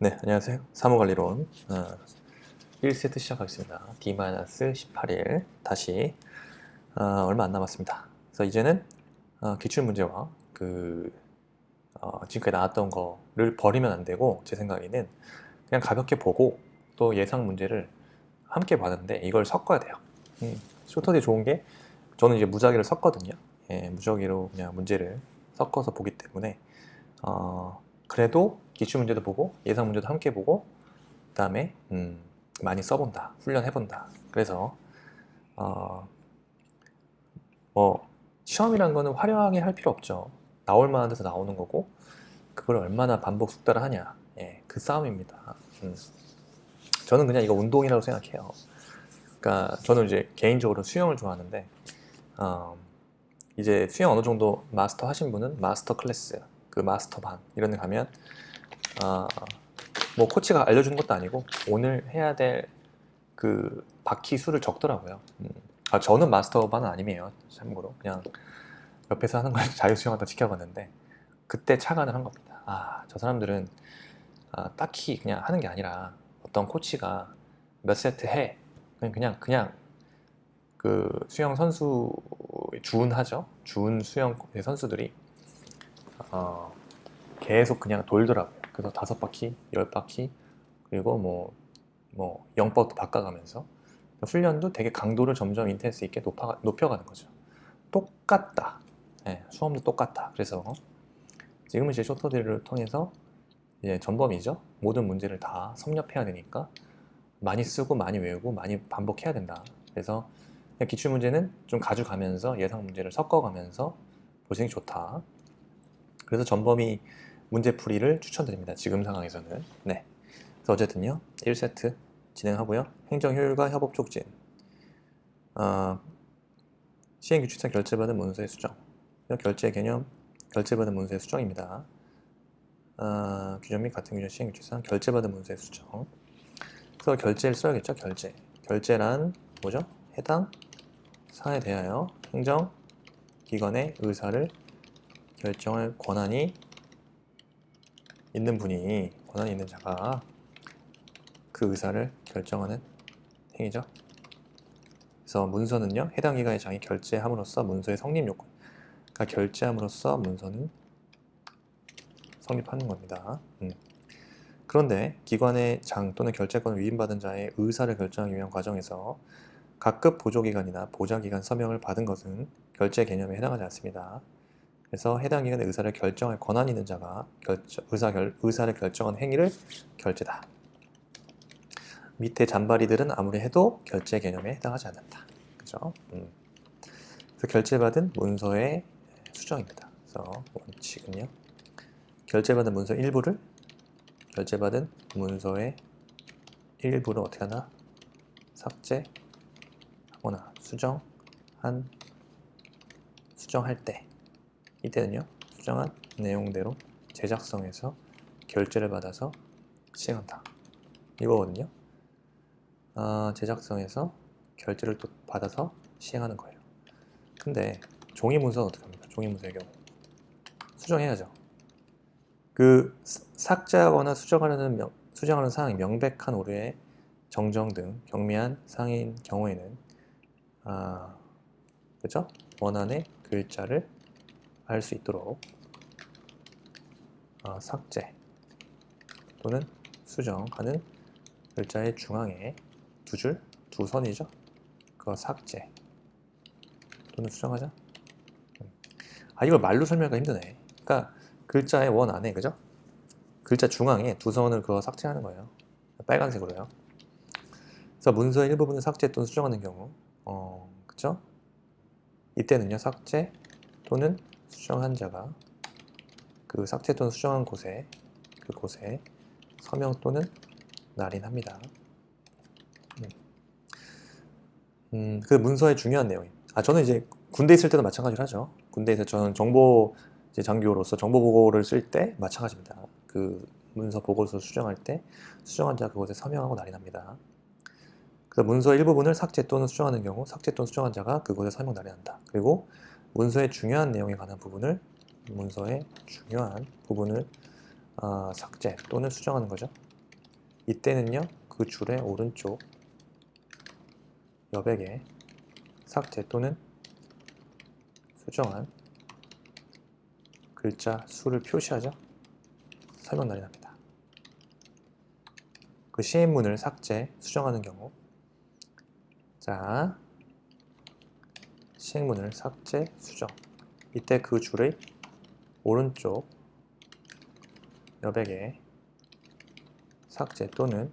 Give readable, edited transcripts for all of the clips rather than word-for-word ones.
네, 안녕하세요. 사무관리론 1세트 시작하겠습니다. D-18일 다시 얼마 안 남았습니다. 그래서 이제는 기출문제와 지금까지 나왔던 거를 버리면 안 되고, 제 생각에는 그냥 가볍게 보고 또 예상 문제를 함께 봤는데 이걸 섞어야 돼요. 쇼터디 좋은 게, 저는 이제 무작위를 섞거든요. 예, 무작위로 그냥 문제를 섞어서 보기 때문에 그래도 기출문제도 보고 예상 문제도 함께 보고, 그 다음에 많이 써본다, 훈련해본다. 그래서 뭐 시험이란 거는 화려하게 할 필요 없죠. 나올 만한 데서 나오는 거고, 그걸 얼마나 반복 숙달을 하냐, 예, 그 싸움입니다. 저는 그냥 이거 운동이라고 생각해요. 그러니까 저는 이제 개인적으로 수영을 좋아하는데, 이제 수영 어느 정도 마스터 하신 분은 마스터 클래스, 그 마스터 반 이런 데 가면 뭐 코치가 알려주는 것도 아니고 오늘 해야 될 그 바퀴 수를 적더라고요. 저는 마스터 반은 아니에요. 참고로 그냥 옆에서 하는 걸 자유수영하다 지켜봤는데, 그때 착안을 한 겁니다. 저 사람들은 딱히 그냥 하는 게 아니라 어떤 코치가 몇 세트 해, 그냥 그 수영 선수 주운하죠. 주운 수영 선수들이 계속 그냥 돌더라고요. 그래서 5바퀴, 10바퀴, 그리고 뭐 0법도 바꿔가면서 훈련도 되게 강도를 점점 인텐스 있게 높여가는 거죠. 똑같다. 네, 수험도 똑같다. 그래서 지금은 이제 쇼터들을 통해서 이제 전범이죠. 모든 문제를 다 섭렵해야 되니까 많이 쓰고 많이 외우고 많이 반복해야 된다. 그래서 기출문제는 좀 가져가면서 예상 문제를 섞어가면서 보시는 게 좋다. 그래서 전범위 문제풀이를 추천드립니다. 지금 상황에서는. 네. 그래서 어쨌든요, 1세트 진행하고요. 행정효율과 협업 촉진, 시행규칙상 결제받은 문서의 수정, 결제 개념, 결제받은 문서의 수정입니다. 규정 및 같은 규정 시행규칙상 결제받은 문서의 수정. 그래서 결제를 써야겠죠. 결제란 뭐죠? 해당 사안에 대하여 행정기관의 의사를 결정할 권한이 있는 분이, 권한이 있는 자가 그 의사를 결정하는 행위죠. 그래서 문서는요, 해당 기관의 장이 결제함으로써 문서의 성립 요건, 그러니까 결제함으로써 문서는 성립하는 겁니다. 그런데 기관의 장 또는 결제권을 위임받은 자의 의사를 결정하기 위한 과정에서 각급 보조기관이나 보좌기관 서명을 받은 것은 결제 개념에 해당하지 않습니다. 그래서 해당 기관의 의사를 결정할 권한이 있는 자가 의사를 결정한 행위를 결제다. 밑에 잔바리들은 아무리 해도 결제 개념에 해당하지 않는다. 그죠? 그래서 결제받은 문서의 수정입니다. 그래서 원칙은요, 결제받은 문서의 일부를 어떻게 하나? 삭제하거나 수정할 때, 이때는요, 수정한 내용대로 제작성에서 결제를 받아서 시행한다. 이거거든요. 제작성에서 결제를 또 받아서 시행하는 거예요. 근데 종이 문서는 어떻게 합니까? 종이 문서의 경우 수정해야죠. 그 삭제하거나 수정하는 사항이 명백한 오류에 정정 등 경미한 사항인 경우에는 그죠? 원안의 글자를 알 수 있도록 삭제 또는 수정하는 글자의 중앙에 두 선이죠. 그거 삭제 또는 수정하자. 이걸 말로 설명하기가 힘드네. 그러니까 글자의 원 안에, 그죠? 글자 중앙에 두 선을 그거 삭제하는 거예요. 빨간색으로요. 그래서 문서의 일부분을 삭제 또는 수정하는 경우, 그죠? 이때는요, 삭제 또는 수정한 자가 그 삭제 또는 수정한 곳에, 그곳에 서명 또는 날인합니다. 그 문서의 중요한 내용이, 저는 이제 군대 있을 때도 마찬가지로 하죠. 군대에서 저는 정보 장교로서 정보 보고를 쓸 때 마찬가지입니다. 그 문서 보고서 수정할 때 수정한 자 그곳에 서명하고 날인합니다. 그래서 문서의 일부분을 삭제 또는 수정하는 경우 삭제 또는 수정한 자가 그곳에 서명 날인한다. 그리고 문서의 중요한 내용에 관한 문서의 중요한 부분을 삭제 또는 수정하는 거죠. 이때는요, 그 줄의 오른쪽 여백에 삭제 또는 수정한 글자 수를 표시하죠. 설명란이 납니다. 그 시행문을 삭제, 수정하는 경우, 자, 시행문을 삭제, 수정. 이때 그 줄의 오른쪽 여백에 삭제 또는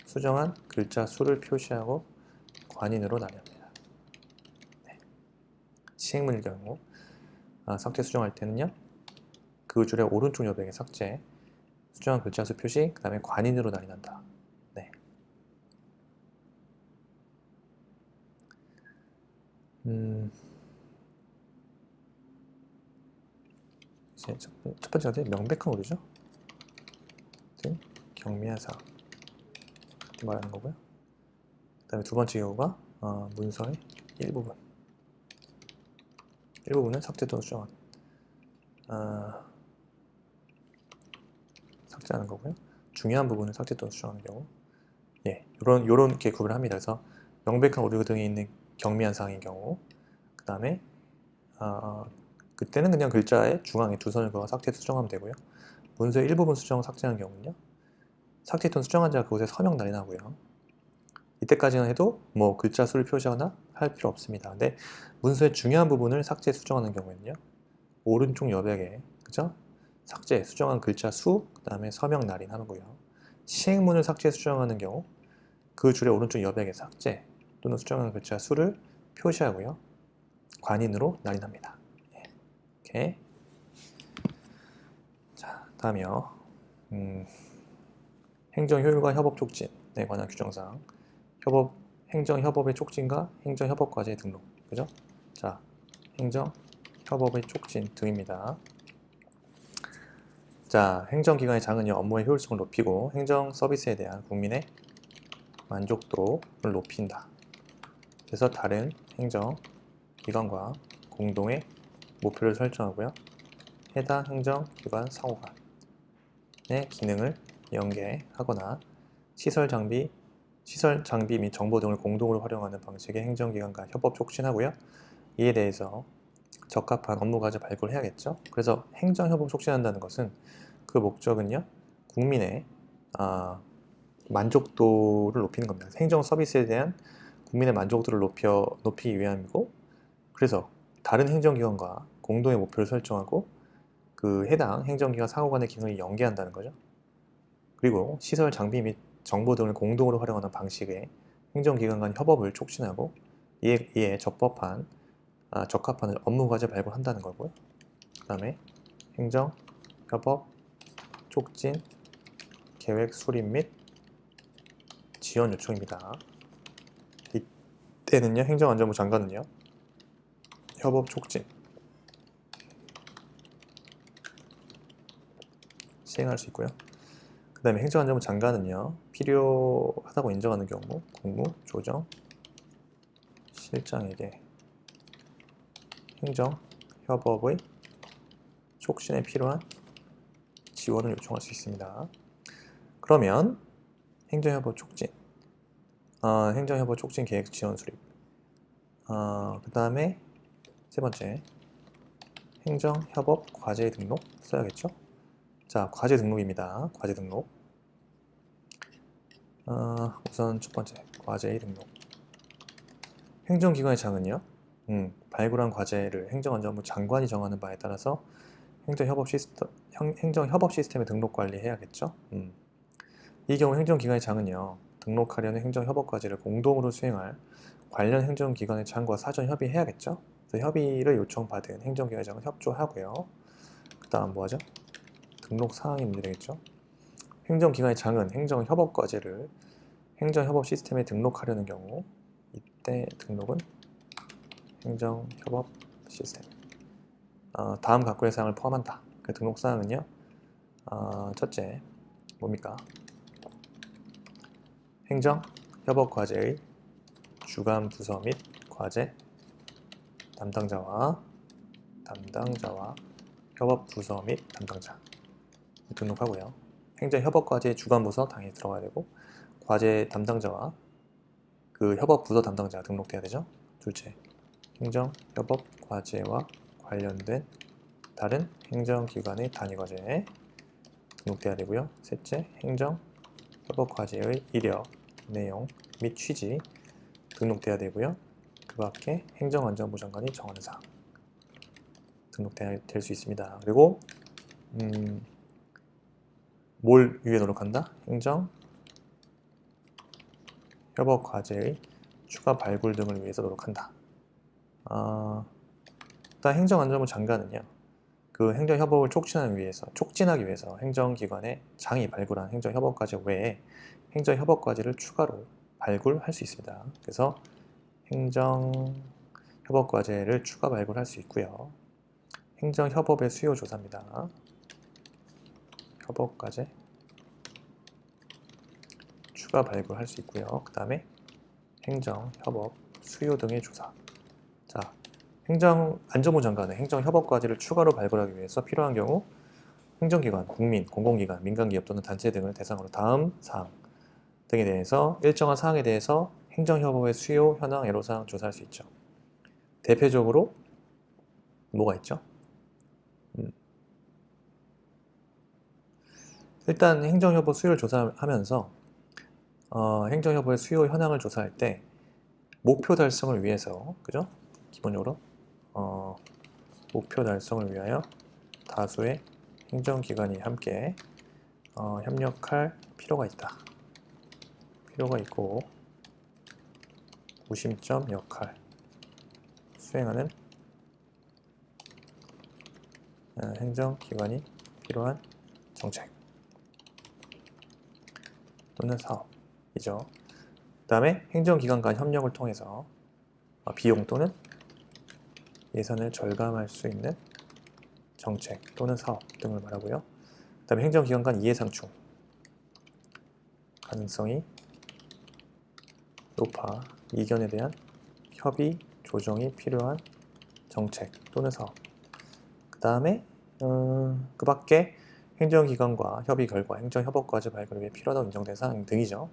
수정한 글자 수를 표시하고 관인으로 나뉩니다. 네. 시행문일 경우 삭제, 수정할 때는요, 그 줄의 오른쪽 여백에 삭제, 수정한 글자 수 표시, 그 다음에 관인으로 나뉜다. 네. 이제 첫 번째가 명백한 오류죠. 경미한 사항 말하는 거고요. 그 다음에 두 번째 경우가 문서의 일부분은 삭제 또는 수정한 삭제하는 거고요. 중요한 부분은 삭제 또는 수정하는 경우, 예, 요렇게 구분을 합니다. 그래서 명백한 오류 등이 있는 경미한 사항인 경우, 그 다음에 그때는 그냥 글자의 중앙에 두 선을 그어 삭제, 수정하면 되고요. 문서의 일부분 수정, 삭제하는 경우는요, 삭제 또는 수정한 자가 그곳에 서명 날인하고요. 이때까지는 해도 뭐 글자 수를 표시하거나 할 필요 없습니다. 근데 문서의 중요한 부분을 삭제, 수정하는 경우에는요, 오른쪽 여백에, 그죠? 삭제, 수정한 글자 수, 그 다음에 서명 날인 하는고요. 시행문을 삭제, 수정하는 경우 그 줄의 오른쪽 여백에 삭제 또는 수정한 글자 수를 표시하고요. 관인으로 날인합니다. 이렇게. 자, 다음이요. 행정효율과 협업 촉진에 관한 규정상 행정협업의 촉진과 행정협업과제의 등록, 그죠? 자, 행정협업의 촉진 등입니다. 자, 행정기관의 장은요, 업무의 효율성을 높이고 행정 서비스에 대한 국민의 만족도를 높인다. 그래서 다른 행정기관과 공동의 목표를 설정하고요. 해당 행정기관 상호 간의 기능을 연계하거나 시설 장비 및 정보 등을 공동으로 활용하는 방식의 행정기관과 협업 촉진하고요. 이에 대해서 적합한 업무 과제 발굴을 해야겠죠. 그래서 행정협업 촉진한다는 것은 그 목적은요, 국민의 만족도를 높이는 겁니다. 행정 서비스에 대한 국민의 만족도를 높이기 위함이고, 그래서 다른 행정기관과 공동의 목표를 설정하고 그 해당 행정기관 상호 간의 기능을 연계한다는 거죠. 그리고 시설 장비 및 정보 등을 공동으로 활용하는 방식의 행정기관 간 협업을 촉진하고 이에 적합한 업무 과제 발굴한다는 거고요. 그 다음에 행정협업 촉진 계획 수립 및 지원 요청입니다. 이때는요, 행정안전부 장관은요, 협업 촉진 시행할 수 있고요. 그 다음에 행정안전부 장관은요, 필요하다고 인정하는 경우 국무조정 실장에게 행정협업의 촉진에 필요한 지원을 요청할 수 있습니다. 그러면 행정협업 촉진, 행정협업 촉진 계획 지원 수립, 그 다음에 세 번째 행정협업 과제 등록 써야겠죠? 자, 과제 등록입니다. 과제 등록. 우선 첫 번째 과제의 등록. 행정기관의 장은요, 발굴한 과제를 행정안전부 장관이 정하는 바에 따라서 행정협업 시스템에 등록 관리해야겠죠. 이 경우 행정기관의 장은요, 등록하려는 행정협업 과제를 공동으로 수행할 관련 행정기관의 장과 사전 협의해야겠죠. 그래서 협의를 요청받은 행정기관의 장은 협조하고요. 그 다음 뭐하죠? 등록 사항이 문제되겠죠. 행정기관의 장은 행정협업 과제를 행정협업 시스템에 등록하려는 경우 이때 등록은 행정협업 시스템 다음 각국의 사항을 포함한다. 그 등록 사항은요, 첫째 뭡니까? 행정협업 과제의 주관 부서 및 과제 담당자와 협업 부서 및 담당자 등록하고요. 행정협업과제 주관부서 당연히 들어가야 되고, 과제 담당자와 그 협업부서 담당자가 등록돼야 되죠. 둘째, 행정협업과제와 관련된 다른 행정기관의 단위과제에 등록돼야 되고요. 셋째, 행정협업과제의 이력, 내용 및 취지 등록돼야 되고요. 그 밖에 행정안전부 장관이 정하는 사항 등록돼야 될 수 있습니다. 그리고 뭘 위해 노력한다? 행정협업과제의 추가 발굴 등을 위해서 노력한다. 일단 행정안전부 장관은요, 그 행정협업을 촉진하기 위해서 행정기관의 장이 발굴한 행정협업과제 외에 행정협업과제를 추가로 발굴할 수 있습니다. 그래서 행정협업과제를 추가 발굴할 수 있고요. 행정협업의 수요 조사입니다. 협업과제 추가 발굴할 수 있고요. 그 다음에 행정협업 수요 등의 조사. 자, 행정안전부 장관은 행정협업과제를 추가로 발굴하기 위해서 필요한 경우 행정기관, 국민, 공공기관, 민간기업 또는 단체 등을 대상으로 다음 사항 등에 대해서 일정한 사항에 대해서 행정협업의 수요, 현황, 애로사항 조사할 수 있죠. 대표적으로 뭐가 있죠? 일단 행정협업 수요를 조사하면서 행정협업의 수요 현황을 조사할 때 목표 달성을 위해서, 그죠? 기본적으로 목표 달성을 위하여 다수의 행정기관이 함께 협력할 필요가 있고 구심점 역할 수행하는 행정기관이 필요한 정책 또는 사업이죠. 그 다음에 행정기관 간 협력을 통해서 비용 또는 예산을 절감할 수 있는 정책 또는 사업 등을 말하고요. 그 다음에 행정기관 간 이해상충 가능성이 높아 이견에 대한 협의, 조정이 필요한 정책 또는 사업. 그 다음에 그 밖에 행정기관과 협의 결과 행정협업과제 발굴을 위해 필요하다고 인정된 사항 등이죠.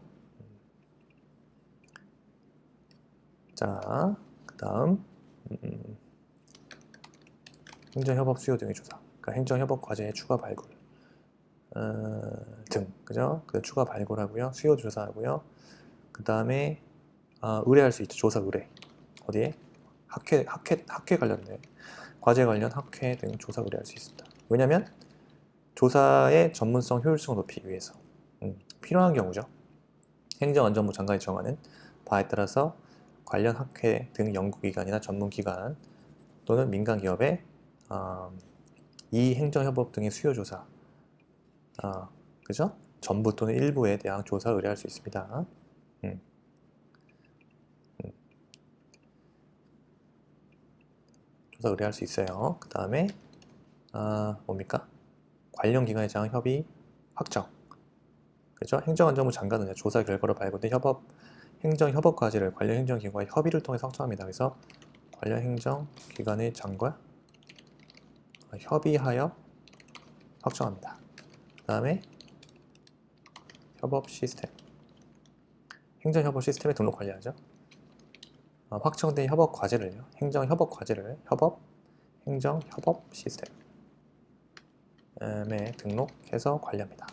자, 그 다음 행정협업 수요 등의 조사. 그러니까 행정협업과제의 추가 발굴 등, 그죠? 그 추가 발굴하고요, 수요 조사하고요. 그 다음에 의뢰할 수 있죠. 조사 의뢰. 어디에? 학회 관련된 과제 관련 학회 등 조사 의뢰할 수 있습니다. 왜냐하면 조사의 전문성, 효율성을 높이기 위해서 필요한 경우죠. 행정안전부 장관이 정하는 바에 따라서 관련 학회 등 연구기관이나 전문기관 또는 민간기업의 이 행정협업 등의 수요조사, 그죠? 전부 또는 일부에 대한 조사 의뢰할 수 있습니다. 조사 의뢰할 수 있어요. 그 다음에 뭡니까? 관련 기관의 장 협의 확정. 그죠? 행정안전부 장관은 조사 결과로 발굴된 행정협업 과제를 관련 행정기관과의 협의를 통해 확정합니다. 그래서 관련 행정기관의 장과 협의하여 확정합니다. 그 다음에 협업 시스템. 행정협업 시스템에 등록 관리하죠. 확정된 협업 과제를요. 행정협업 과제를 행정협업 시스템에 등록해서 관리합니다.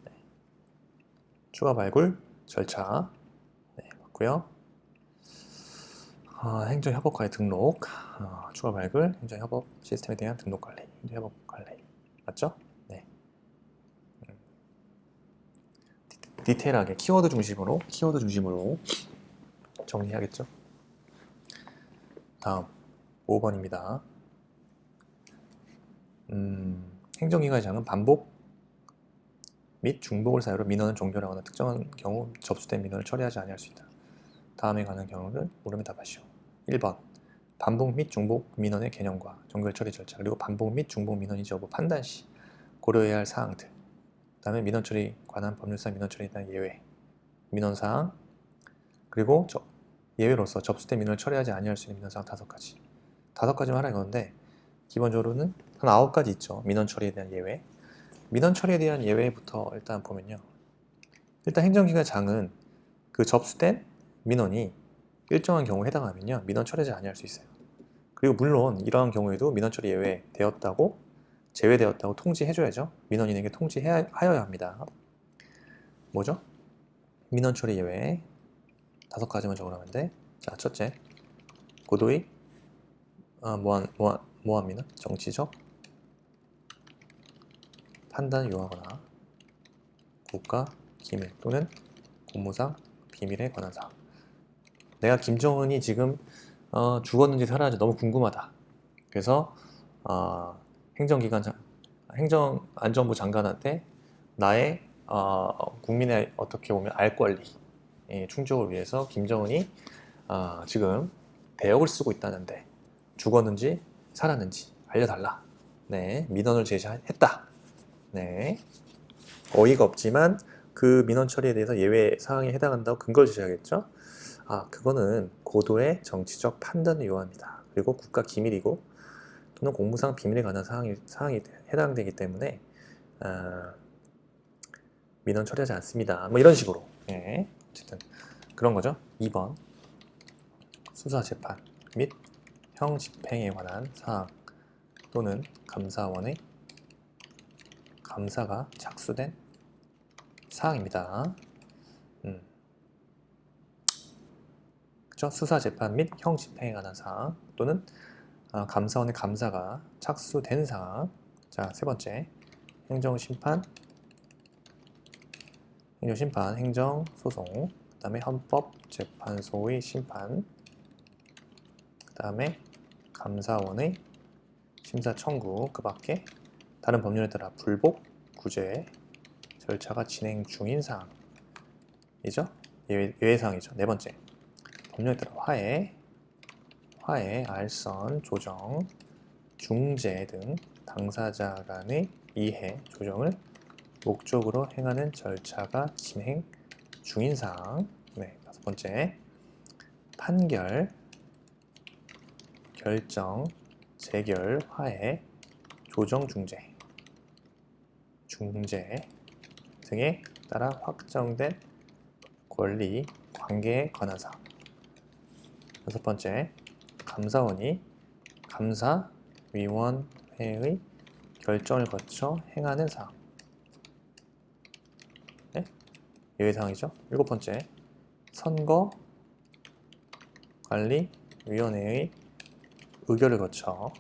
네. 추가 발굴 절차 맞고요. 행정협업과의 등록, 추가 발굴, 행정협업 시스템에 대한 등록 관리, 행정협업 관리 맞죠? 네. 디테일하게 키워드 중심으로 정리해야겠죠. 다음 5번입니다. 행정기관의 장은 반복 및 중복을 사유로 민원을 종결하거나 특정한 경우 접수된 민원을 처리하지 아니할 수 있다. 다음에 관한 경우를 물으면 답하시오. 1번 반복 및 중복 민원의 개념과 종결 처리 절차, 그리고 반복 및 중복 민원인지 여부 판단 시 고려해야 할 사항들, 그 다음에 민원 처리 관한 법률상 민원 처리에 대한 예외, 민원사항, 그리고 예외로서 접수된 민원을 처리하지 아니할 수 있는 민원사항 5가지. 5가지만 하라 이건데 기본적으로는 한 9가지 있죠. 민원 처리에 대한 예외. 민원 처리에 대한 예외부터 일단 보면요. 일단 행정기관 장은 그 접수된 민원이 일정한 경우에 해당하면요. 민원 처리하지 아니할 수 있어요. 그리고 물론 이러한 경우에도 민원 처리 예외되었다고 제외되었다고 통지해줘야죠. 민원인에게 통지하여야 합니다. 뭐죠? 민원 처리 예외 5가지만 적으라면 돼. 자, 첫째, 고도의 모함 민원, 정치적 판단을 요하거나 국가 기밀 또는 공무상 비밀에 관한 사항. 내가 김정은이 지금 죽었는지 살아는지 너무 궁금하다. 그래서 행정안전부 장관한테 나의 국민의 어떻게 보면 알 권리 충족을 위해서 김정은이 지금 대역을 쓰고 있다는데 죽었는지 살았는지 알려달라. 네, 민원을 제시했다. 네, 어이가 없지만 그 민원 처리에 대해서 예외 사항에 해당한다고 근거를 제시하겠죠. 그거는 고도의 정치적 판단을 요합니다. 그리고 국가 기밀이고 또는 공무상 비밀에 관한 사항이 해당되기 때문에 민원 처리하지 않습니다. 뭐 이런 식으로. 예, 어쨌든 그런 거죠. 2번 수사 재판 및 형 집행에 관한 사항 또는 감사원의 감사가 착수된 사항입니다. 그죠? 수사 재판 및 형 집행에 관한 사항 또는 감사원의 감사가 착수된 사항. 자, 세 번째, 행정심판, 행정소송, 그 다음에 헌법재판소의 심판, 그 다음에 감사원의 심사 청구, 그 밖에 다른 법률에 따라 불복, 구제 절차가 진행 중인 사항이죠. 예외사항이죠. 네 번째, 법률에 따라 화해, 알선, 조정, 중재 등 당사자 간의 이해, 조정을 목적으로 행하는 절차가 진행 중인 사항. 네, 다섯 번째, 판결, 결정, 재결, 화해, 조정, 중재 등에 따라 확정된 권리, 관계에 관한 사항. 여섯 번째, 감사원이 감사위원회의 결정을 거쳐 행하는 사항. 네? 예외사항이죠. 일곱 번째, 선거관리위원회의 의결을 거쳐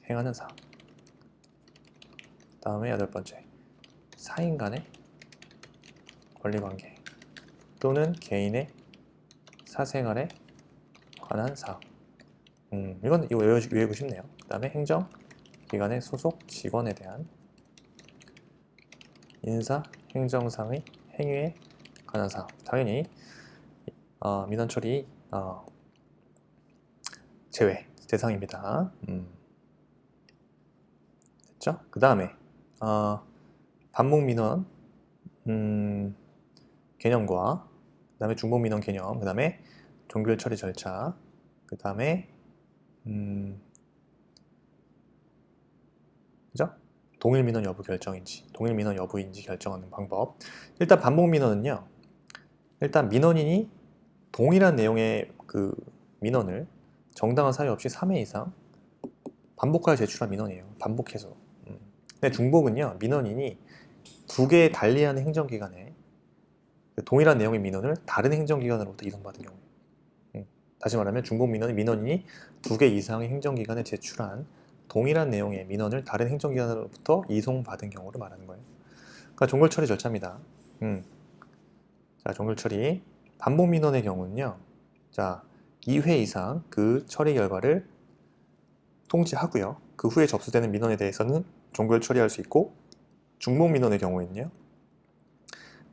행하는 사항. 다음에 여덟 번째, 사인 간의 권리관계 또는 개인의 사생활에 관한 사항. 이거 외우고 싶네요. 그 다음에 행정기관의 소속 직원에 대한 인사, 행정상의 행위에 관한 사항. 당연히 민원 처리 제외 대상입니다. 됐죠? 그 다음에 반복민원 개념과 그 다음에 중복민원 개념, 그 다음에 종결 처리 절차, 그 다음에 그죠? 동일민원 여부 결정인지 동일민원 여부인지 결정하는 방법. 일단 반복민원은요, 일단 민원인이 동일한 내용의 그 민원을 정당한 사유 없이 3회 이상 반복하여 제출한 민원이에요. 반복해서. 근데 중복은요, 민원인이 두 개 달리하는 행정기관에 동일한 내용의 민원을 다른 행정기관으로부터 이송받은 경우. 다시 말하면 중복 민원은 민원인이 두 개 이상의 행정기관에 제출한 동일한 내용의 민원을 다른 행정기관으로부터 이송받은 경우를 말하는 거예요. 그러니까 종결처리 절차입니다. 자, 종결처리. 반복 민원의 경우는요, 자, 2회 이상 그 처리 결과를 통지하고요. 그 후에 접수되는 민원에 대해서는 종결 처리할 수 있고, 중복 민원의 경우에는요,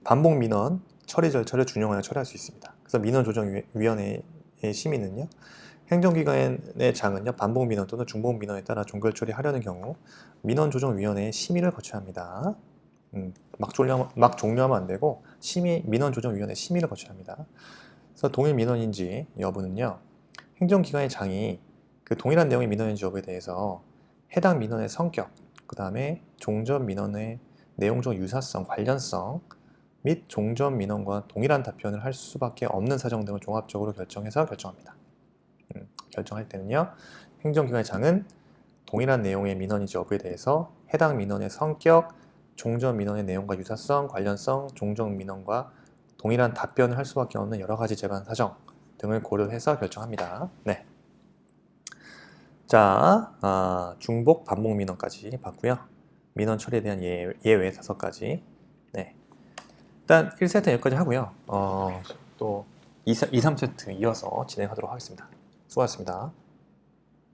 반복 민원 처리 절차를 준용하여 처리할 수 있습니다. 그래서 민원조정위원회의 심의는요, 행정기관의 장은요, 반복 민원 또는 중복 민원에 따라 종결 처리하려는 경우 민원조정위원회의 심의를 거쳐야 합니다. 막 종료하면 안 되고 민원조정위원회 심의를 거쳐야 합니다. 그래서 동일 민원인지 여부는요, 행정기관의 장이 그 동일한 내용의 민원인지 여부에 대해서 해당 민원의 성격, 그 다음에 종전 민원의 내용적 유사성, 관련성 및 종전 민원과 동일한 답변을 할 수밖에 없는 사정 등을 종합적으로 결정해서 결정합니다. 결정할 때는요, 행정기관의 장은 동일한 내용의 민원인지 여부에 대해서 해당 민원의 성격, 종전 민원의 내용과 유사성, 관련성, 종전 민원과 동일한 답변을 할 수밖에 없는 여러 가지 재반 사정 등을 고려해서 결정합니다. 네. 자, 중복 반복 민원까지 봤고요. 민원 처리에 대한 예외 5가지. 네. 일단 1세트 여기까지 하고요. 또 2, 3세트 이어서 진행하도록 하겠습니다. 수고하셨습니다.